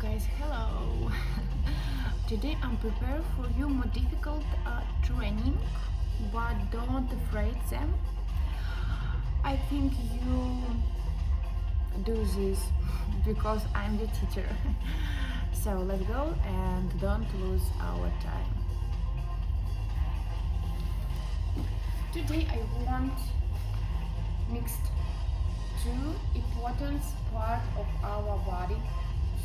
Guys, hello. Today I'm prepared for you more difficult training, but don't afraid them. I think you do this because I'm the teacher. So let's go and don't lose our time. Today I want mixed two important part of our body.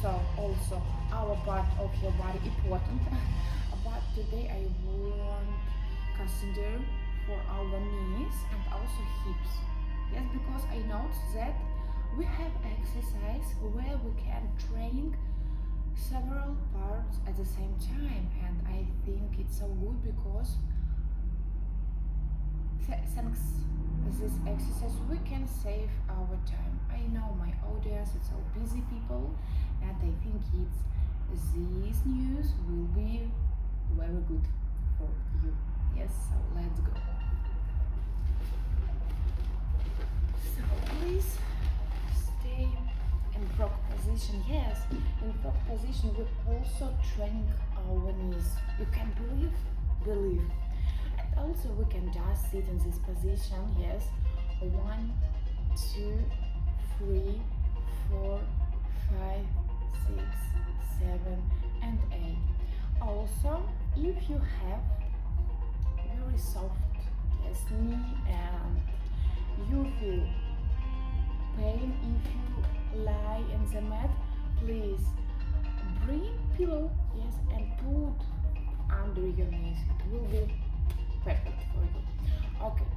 So also our part of your body important. But today I want consider for our knees and also hips. Yes, because I noticed that we have exercise where we can train several parts at the same time, and I think it's so good because thanks this exercise we can save our time. I know my audience is so busy people, and I think this news will be very good for you. Yes, so let's go. So please stay in frog position. Yes, in frog position we also train our knees. You can believe. And also we can just sit in this position. Yes, 1, 2, 3, 4, 5, 6, 7 and 8. Also, if you have very soft knee and you feel pain if you lie in the mat, please bring pillow, yes, and put under your knees. It will be perfect for you. Okay,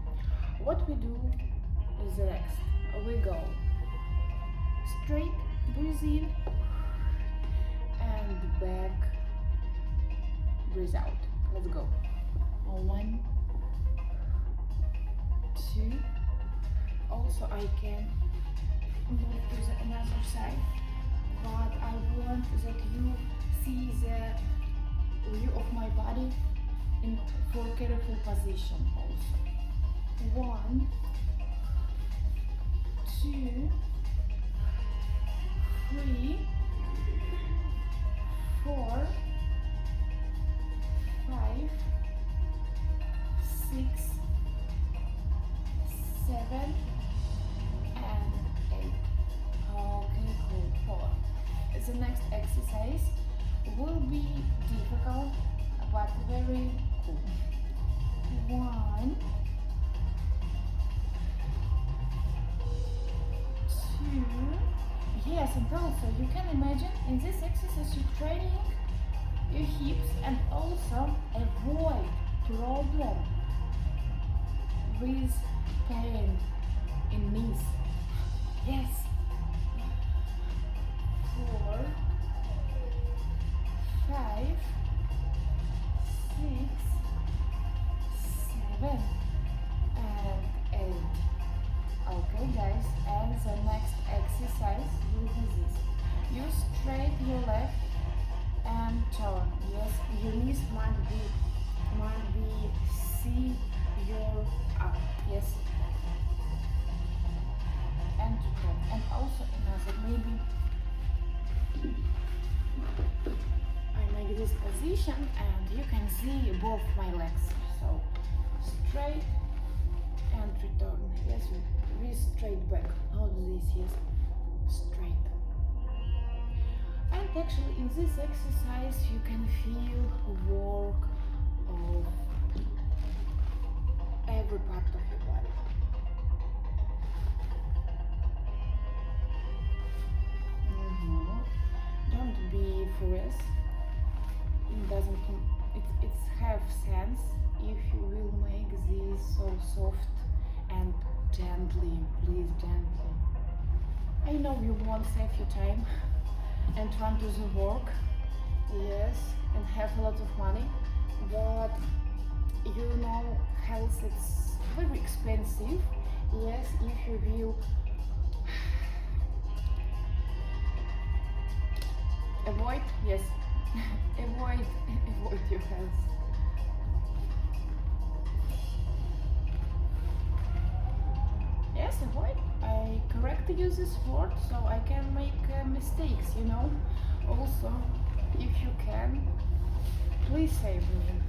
what we do is the next. We go straight, breathe in and back, breathe out. Let's go. 1, 2. Also I can move to the another side, but I want that you see the view of my body in for careful position also. 1, 2, 3, 4, 5, 6, 7 and 8. Okay, cool. 4. The next exercise will be difficult but very cool. 1, 2. Yes, and also you can imagine in this exercise you're training your hips and also avoid problem with pain in knees. Yes. 4, 5, 6, 7 and 8. Okay guys, and the next exercise will be this. You straight your leg and turn. Yes, your knees might be see your up. Yes, and to turn. And also another maybe I make this position and you can see both my legs. So straight and return. Yes, with straight back. Not this, yes, straight. And actually in this exercise you can feel work of every part of your body. Don't be furious. It doesn't. It's have sense if you will make this so soft and gently. Please gently. I know you won't save your time and run to the work, yes, and have a lot of money, but you know health is very expensive. Yes, if you will avoid, yes, avoid your health. Yes, avoid. I correct respect to use this word, so I can make mistakes, you know. Also, if you can, please save me.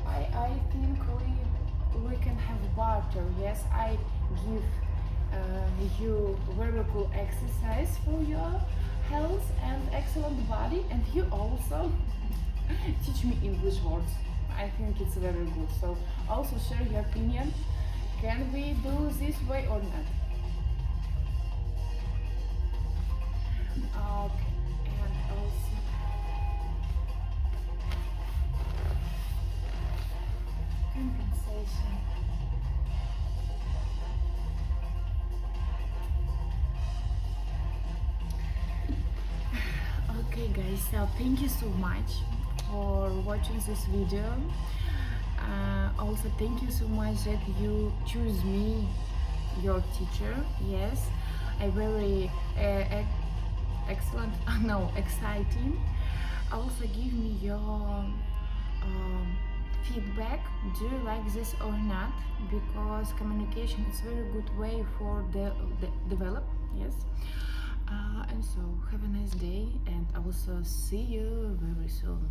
I think we can have barter. Yes, I give you very cool exercise for your health and excellent body, and you also teach me English words. I think it's very good. So also share your opinion. Can we do this way or not? Okay, and also compensation. Okay guys, so thank you so much for watching this video. Also thank you so much that you choose me your teacher. Yes, I very excellent no exciting. Also give me your feedback, do you like this or not, because communication is very good way for the develop. Yes, and so have a nice day, and also see you very soon.